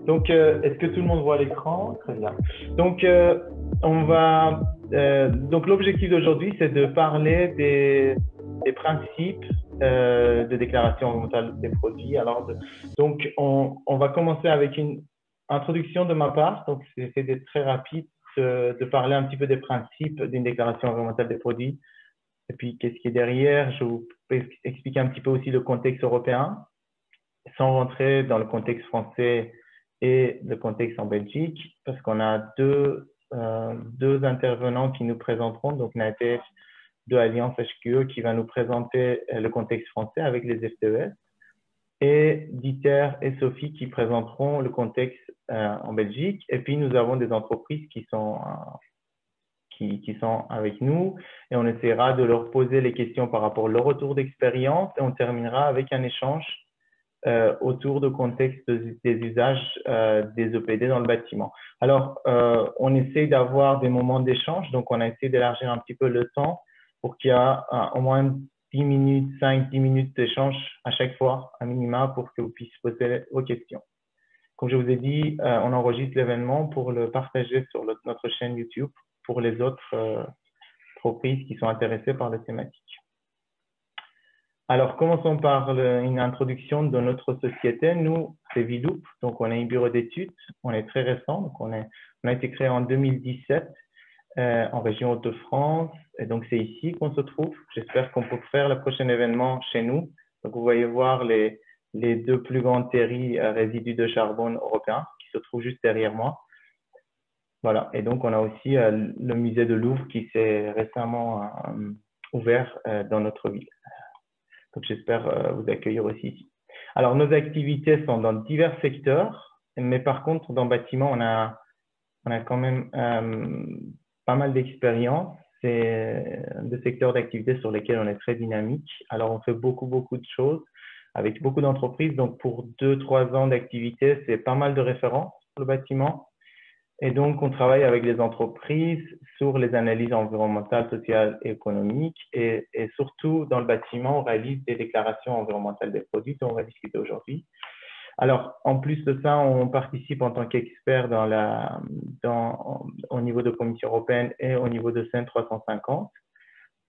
Donc, est-ce que tout le monde voit l'écran? Très bien. Donc, donc l'objectif d'aujourd'hui, c'est de parler des principes de déclaration environnementale des produits. Alors, donc, on va commencer avec une introduction de ma part. Donc, j'essaie d'être très rapide, de parler un petit peu des principes d'une déclaration environnementale des produits. Et puis, qu'est-ce qui est derrière? Je vous expliquer un petit peu aussi le contexte européen, sans rentrer dans le contexte français et le contexte en Belgique, parce qu'on a deux intervenants qui nous présenteront, donc NATF de Alliance HQE qui va nous présenter le contexte français avec les FTES, et Dieter et Sophie qui présenteront le contexte en Belgique. Et puis nous avons des entreprises qui sont avec nous et on essaiera de leur poser les questions par rapport à leur retour d'expérience et on terminera avec un échange autour du contexte des usages des EPD dans le bâtiment. Alors, on essaie d'avoir des moments d'échange, donc on a essayé d'élargir un petit peu le temps pour qu'il y ait au moins 10 minutes, 5-10 minutes d'échange à chaque fois, à minima, pour que vous puissiez poser vos questions. Comme je vous ai dit, on enregistre l'événement pour le partager sur notre chaîne YouTube pour les autres entreprises qui sont intéressées par la thématique. Alors, commençons par une introduction de notre société. Nous, c'est Viloop, donc on est un bureau d'études, on est très récent, donc on a été créé en 2017 en région Hauts-de-France, et donc c'est ici qu'on se trouve. J'espère qu'on peut faire le prochain événement chez nous. Donc, vous voyez voir les deux plus grands terris résidus de charbon européens qui se trouvent juste derrière moi. Voilà, et donc on a aussi le musée de Louvre qui s'est récemment ouvert dans notre ville. Donc, j'espère vous accueillir aussi ici. Alors, nos activités sont dans divers secteurs, mais par contre, dans le bâtiment, on a quand même pas mal d'expérience. C'est des secteurs d'activité sur lesquels on est très dynamique. Alors, on fait beaucoup de choses avec beaucoup d'entreprises. Donc, pour 2-3 ans d'activité, c'est pas mal de références pour le bâtiment. Et donc, on travaille avec les entreprises sur les analyses environnementales, sociales et économiques. Et surtout, dans le bâtiment, on réalise des déclarations environnementales des produits dont on va discuter aujourd'hui. Alors, en plus de ça, on participe en tant qu'expert au niveau de la Commission européenne et au niveau de CEN 350.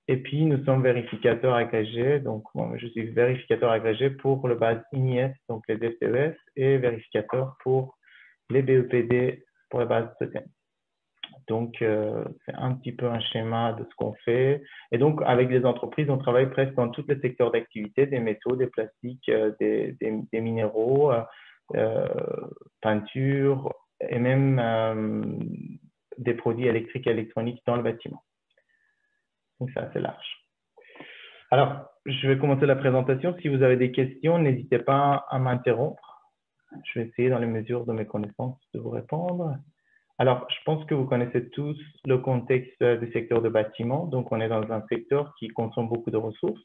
Et puis, nous sommes vérificateurs agrégés. Donc, je suis vérificateur agrégé pour le base INIS, donc les FTES, et vérificateur pour les BEPD pour la base de thème. Donc, c'est un petit peu un schéma de ce qu'on fait. Et donc, avec les entreprises, on travaille presque dans tous les secteurs d'activité, des métaux, des plastiques, des minéraux, peinture et même des produits électriques et électroniques dans le bâtiment. Donc, c'est assez large. Alors, je vais commencer la présentation. Si vous avez des questions, n'hésitez pas à m'interrompre. Je vais essayer dans les mesures de mes connaissances de vous répondre. Alors, je pense que vous connaissez tous le contexte du secteur de bâtiment. Donc, on est dans un secteur qui consomme beaucoup de ressources,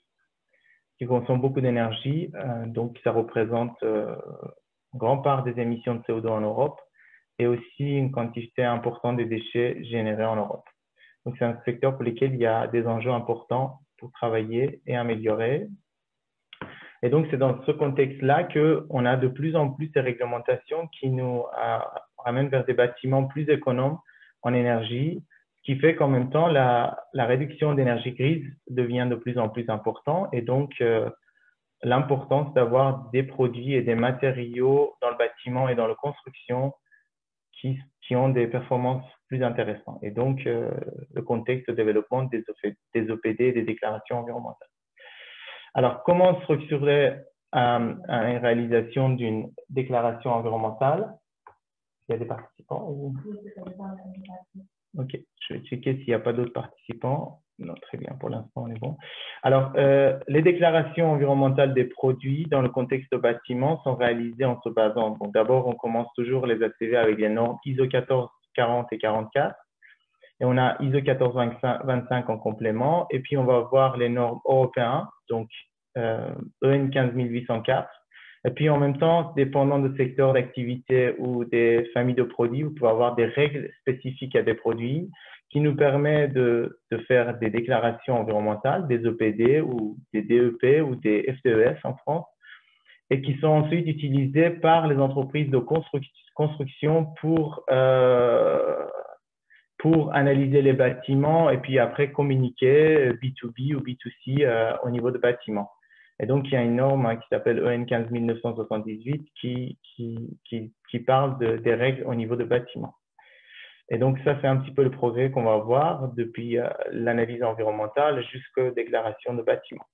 qui consomme beaucoup d'énergie. Donc, ça représente une grande part des émissions de CO2 en Europe et aussi une quantité importante de déchets générés en Europe. Donc, c'est un secteur pour lequel il y a des enjeux importants pour travailler et améliorer. Et donc, c'est dans ce contexte-là qu'on a de plus en plus de réglementations qui nous ramènent vers des bâtiments plus économes en énergie, ce qui fait qu'en même temps, la réduction d'énergie grise devient de plus en plus importante. Et donc, l'importance d'avoir des produits et des matériaux dans le bâtiment et dans la construction qui ont des performances plus intéressantes. Et donc, le contexte de développement des OPD et des déclarations environnementales. Alors, comment structurer une réalisation d'une déclaration environnementale? Il y a des participants ou... Ok, je vais checker s'il n'y a pas d'autres participants. Non, très bien, pour l'instant, on est bon. Alors, les déclarations environnementales des produits dans le contexte de bâtiment sont réalisées en se basant. Donc, d'abord, on commence toujours les ACV avec les normes ISO 1440 et 44. Et on a ISO 1425 en complément. Et puis, on va voir les normes européennes, donc EN 15804. Et puis, en même temps, dépendant du secteur d'activité ou des familles de produits, vous pouvez avoir des règles spécifiques à des produits qui nous permettent de faire des déclarations environnementales, des EPD ou des DEP ou des FTES en France. et qui sont ensuite utilisés par les entreprises de construction pour analyser les bâtiments et puis après communiquer B2B ou B2C au niveau de bâtiments. Et donc, il y a une norme qui s'appelle EN 15978 qui parle des règles au niveau de bâtiments. Et donc, ça, c'est un petit peu le progrès qu'on va voir depuis l'analyse environnementale jusqu'aux déclarations de bâtiments.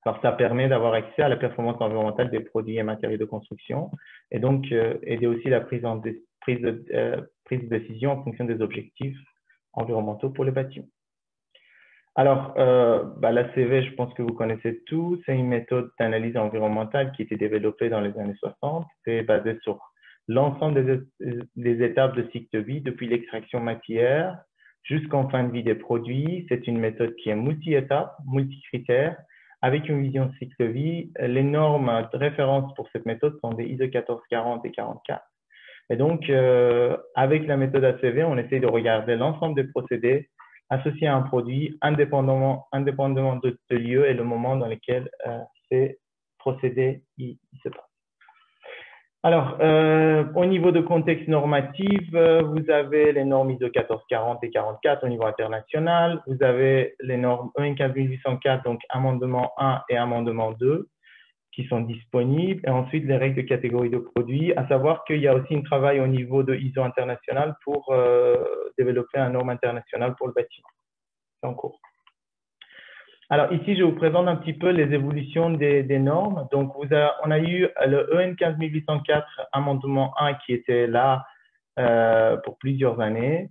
Alors, ça permet d'avoir accès à la performance environnementale des produits et matériaux de construction et donc aider aussi la prise de décision en fonction des objectifs environnementaux pour les bâtiments. Alors, l'ACV, je pense que vous connaissez tout. C'est une méthode d'analyse environnementale qui a été développée dans les années 60. C'est basé sur l'ensemble des étapes de cycle de vie, depuis l'extraction matière jusqu'en fin de vie des produits. C'est une méthode qui est multi-étapes, multi-critères, avec une vision de cycle de vie. Les normes de référence pour cette méthode sont des ISO 14040 et 44. Et donc, avec la méthode ACV, on essaie de regarder l'ensemble des procédés associés à un produit, indépendamment de lieu et le moment dans lequel ces procédés se passent. Alors, au niveau de contexte normatif, vous avez les normes ISO 14040 et 44 au niveau international. Vous avez les normes EN 14804, donc amendement 1 et amendement 2, qui sont disponibles. Et ensuite, les règles de catégorie de produits, à savoir qu'il y a aussi un travail au niveau de ISO international pour développer une norme internationale pour le bâtiment. C'est en cours. Alors ici, je vous présente un petit peu les évolutions des normes. Donc, on a eu le EN 15804 amendement 1 qui était là pour plusieurs années.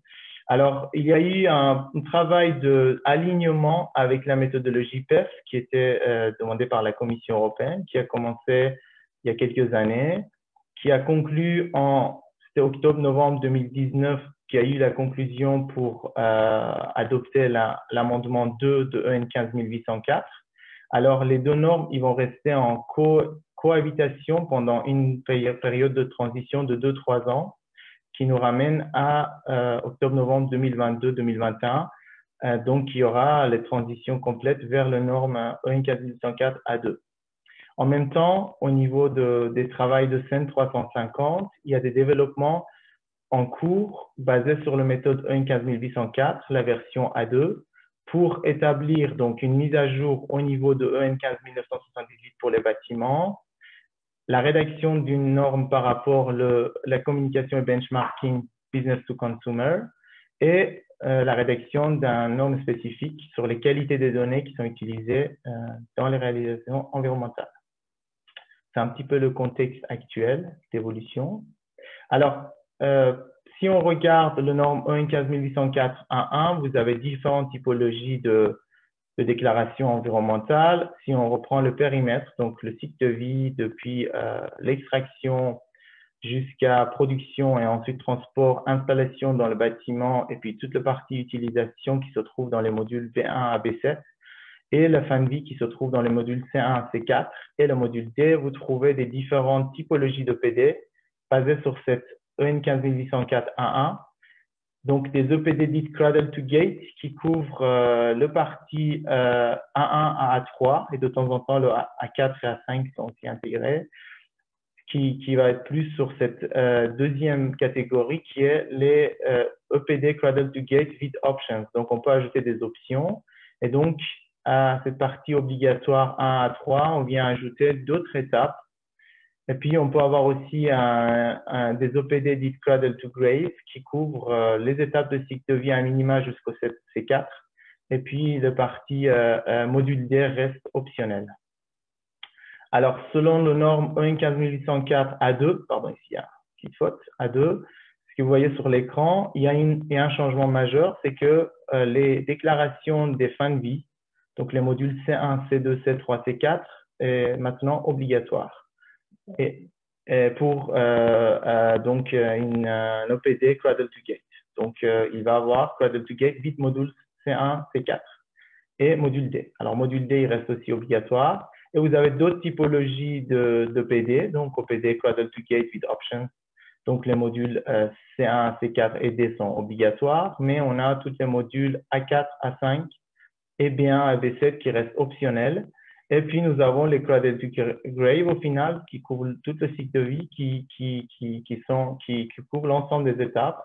Alors, il y a eu un travail d'alignement avec la méthodologie PEF qui était demandée par la Commission européenne, qui a commencé il y a quelques années, qui a conclu c'était octobre-novembre 2019, qui a eu la conclusion pour adopter l'amendement 2 de EN 15804. Alors, les deux normes, ils vont rester en cohabitation pendant une période de transition de 2-3 ans, qui nous ramène à octobre-novembre 2022-2021. Donc, il y aura les transitions complètes vers le norme EN 14804 A2. En même temps, au niveau des travaux de CEN 350, il y a des développements en cours basés sur la méthode EN 14804, la version A2, pour établir donc une mise à jour au niveau de EN 15978 pour les bâtiments, la rédaction d'une norme par rapport à la communication et benchmarking business to consumer et la rédaction d'une norme spécifique sur les qualités des données qui sont utilisées dans les réalisations environnementales. C'est un petit peu le contexte actuel d'évolution. Alors, si on regarde le norme EN 14804-1.1, vous avez différentes typologies de déclaration environnementale. Si on reprend le périmètre, donc le cycle de vie depuis l'extraction jusqu'à production et ensuite transport, installation dans le bâtiment et puis toute la partie utilisation qui se trouve dans les modules B1 à B7 et la fin de vie qui se trouve dans les modules C1 à C4 et le module D, vous trouvez des différentes typologies d'EPD basées sur cette EN 15804-1.1. Donc, des EPD dites Cradle to Gate qui couvrent le parti A1 à A3 et de temps en temps le A4 et A5 sont aussi intégrés, qui va être plus sur cette deuxième catégorie qui est les EPD Cradle to Gate with Options. Donc, on peut ajouter des options et donc à cette partie obligatoire 1 à 3, on vient ajouter d'autres étapes. Et puis, on peut avoir aussi des OPD dites Cradle to Grave qui couvrent les étapes de cycle de vie à minima jusqu'au C4. Et puis, la partie module D reste optionnelle. Alors, selon le norme EN 14804 A2, pardon, ici il y a une petite faute, A2, ce que vous voyez sur l'écran, il y a un changement majeur, c'est que les déclarations des fins de vie, donc les modules C1, C2, C3, C4, est maintenant obligatoire. Et pour donc une OPD Cradle to Gate. Donc, il va avoir Cradle to Gate, vite module C1, C4 et module D. Alors, module D, il reste aussi obligatoire. Et vous avez d'autres typologies d'OPD, donc OPD Cradle to Gate with Options. Donc, les modules C1, C4 et D sont obligatoires, mais on a tous les modules A4, A5 et B1 et B7 qui restent optionnels. Et puis, nous avons les Cradle to Grave au final, qui couvrent tout le cycle de vie, qui couvrent l'ensemble des étapes,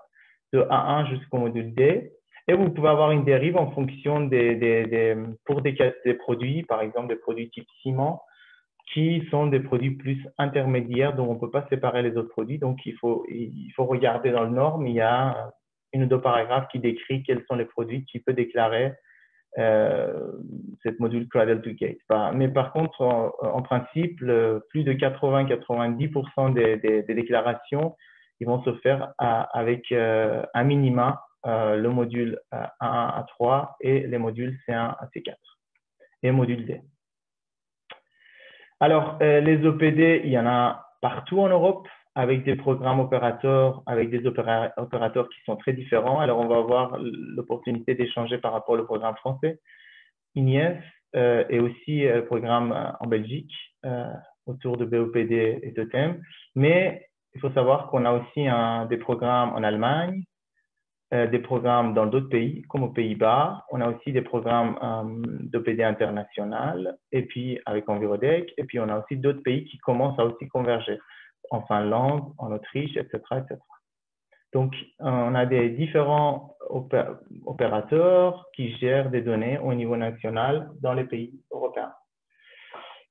de A1 jusqu'au module D. Et vous pouvez avoir une dérive en fonction pour des produits, par exemple des produits type ciment, qui sont des produits plus intermédiaires dont on ne peut pas séparer les autres produits. Donc, il faut regarder dans le norme, il y a une ou deux paragraphes qui décrit quels sont les produits qui peuvent déclarer cette module Cradle to Gate. Mais par contre, en principe, plus de 80-90% des déclarations, ils vont se faire avec un minima, le module A1 à 3 et les modules C1 à C4 et module D. Alors, les OPD, il y en a partout en Europe avec des programmes opérateurs, avec des opérateurs qui sont très différents. Alors, on va avoir l'opportunité d'échanger par rapport au programme français, INIES, et aussi le programme en Belgique autour de BOPD et Totem. Mais il faut savoir qu'on a aussi des programmes en Allemagne, des programmes dans d'autres pays, comme aux Pays-Bas. On a aussi des programmes d'OPD international, et puis avec Envirodec, et puis on a aussi d'autres pays qui commencent à aussi converger, en Finlande, en Autriche, etc., etc. Donc, on a des différents opérateurs qui gèrent des données au niveau national dans les pays européens.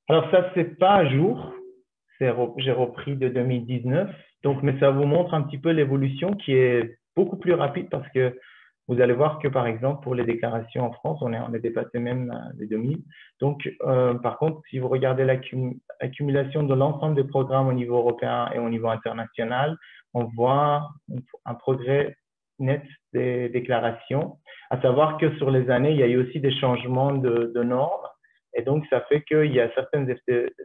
Alors, ça, c'est pas à jour. J'ai repris de 2019. Donc, mais ça vous montre un petit peu l'évolution qui est beaucoup plus rapide parce que vous allez voir que, par exemple, pour les déclarations en France, on est dépassé même les 2000. Donc, par contre, si vous regardez l'accumulation de l'ensemble des programmes au niveau européen et au niveau international, on voit un progrès net des déclarations. À savoir que sur les années, il y a eu aussi des changements de normes. Et donc, ça fait qu'il y a certaines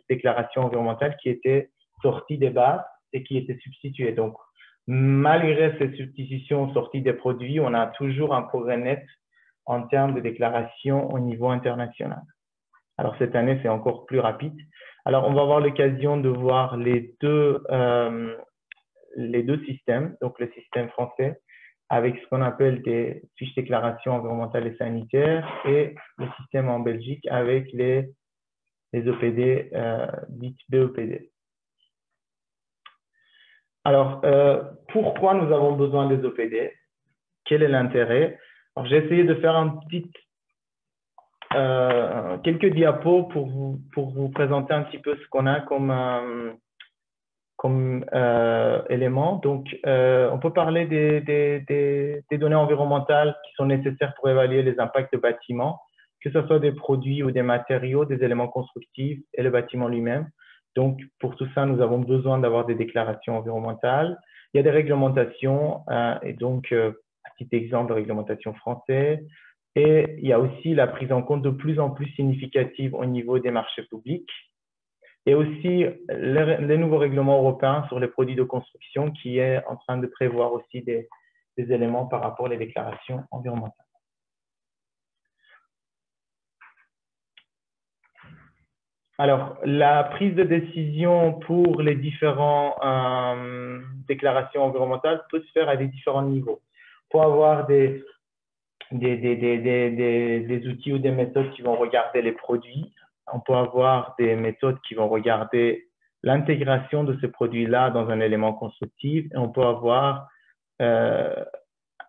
déclarations environnementales qui étaient sorties des bases et qui étaient substituées. Donc, malgré ces substitutions sorties des produits, on a toujours un progrès net en termes de déclaration au niveau international. Alors, cette année, c'est encore plus rapide. Alors, on va avoir l'occasion de voir les deux systèmes, donc le système français avec ce qu'on appelle des fiches déclaration environnementales et sanitaires et le système en Belgique avec les OPD dites BOPD. Alors, pourquoi nous avons besoin des OPD? Quel est l'intérêt? Alors, j'ai essayé de faire quelques diapos pour vous présenter un petit peu ce qu'on a comme éléments. Donc, on peut parler des données environnementales qui sont nécessaires pour évaluer les impacts de bâtiments, que ce soit des produits ou des matériaux, des éléments constructifs et le bâtiment lui-même. Donc, pour tout ça, nous avons besoin d'avoir des déclarations environnementales. Il y a des réglementations, et donc, à titre d'exemple, de réglementation française. Et il y a aussi la prise en compte de plus en plus significative au niveau des marchés publics. Et aussi les nouveaux règlements européens sur les produits de construction qui est en train de prévoir aussi des éléments par rapport aux déclarations environnementales. Alors, la prise de décision pour les différentes déclarations environnementales peut se faire à des différents niveaux. Pour avoir des outils ou des méthodes qui vont regarder les produits, on peut avoir des méthodes qui vont regarder l'intégration de ces produits-là dans un élément constructif et on peut avoir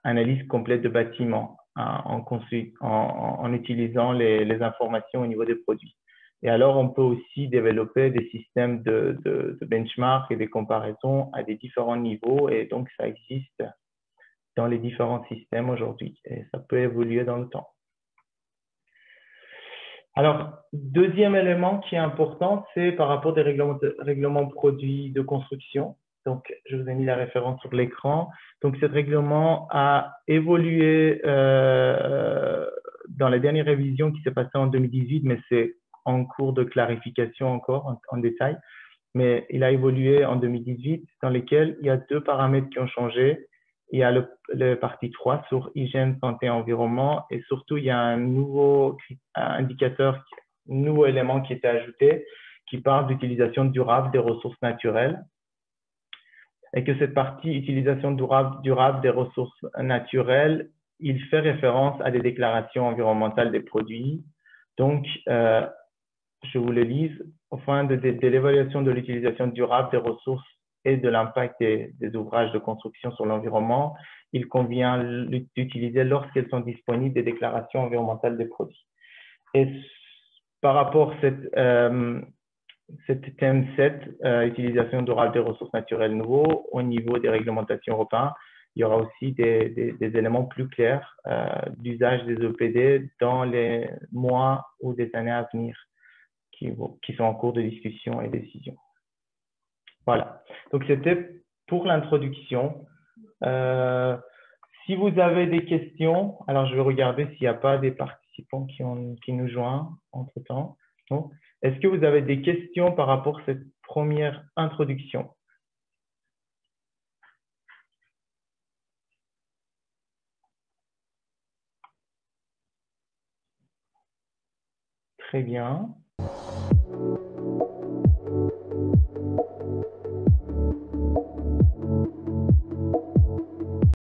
analyse complète de bâtiments en utilisant les informations au niveau des produits. Et alors, on peut aussi développer des systèmes de benchmark et des comparaisons à des différents niveaux et donc ça existe dans les différents systèmes aujourd'hui et ça peut évoluer dans le temps. Alors, deuxième élément qui est important, c'est par rapport des règlements produits de construction. Donc, je vous ai mis la référence sur l'écran. Donc, ce règlement a évolué dans la dernière révision qui s'est passée en 2018, mais c'est en cours de clarification encore en détail. Mais il a évolué en 2018, dans lequel il y a deux paramètres qui ont changé. Il y a le partie 3 sur hygiène, santé et environnement. Et surtout, il y a un nouveau indicateur, un nouveau élément qui était ajouté, qui parle d'utilisation durable des ressources naturelles. Et que cette partie utilisation durable des ressources naturelles, il fait référence à des déclarations environnementales des produits. Donc, je vous le lise, au fin de l'évaluation de l'utilisation durable des ressources et de l'impact des ouvrages de construction sur l'environnement, il convient d'utiliser lorsqu'elles sont disponibles des déclarations environnementales des produits. Et par rapport à cette thème 7, utilisation durable des ressources naturelles nouveaux, au niveau des réglementations européennes, il y aura aussi des éléments plus clairs d'usage des EPD dans les mois ou des années à venir qui sont en cours de discussion et décision. Voilà. Donc, c'était pour l'introduction. Si vous avez des questions, alors je vais regarder s'il n'y a pas des participants qui nous joignent entre-temps. Est-ce que vous avez des questions par rapport à cette première introduction? Très bien.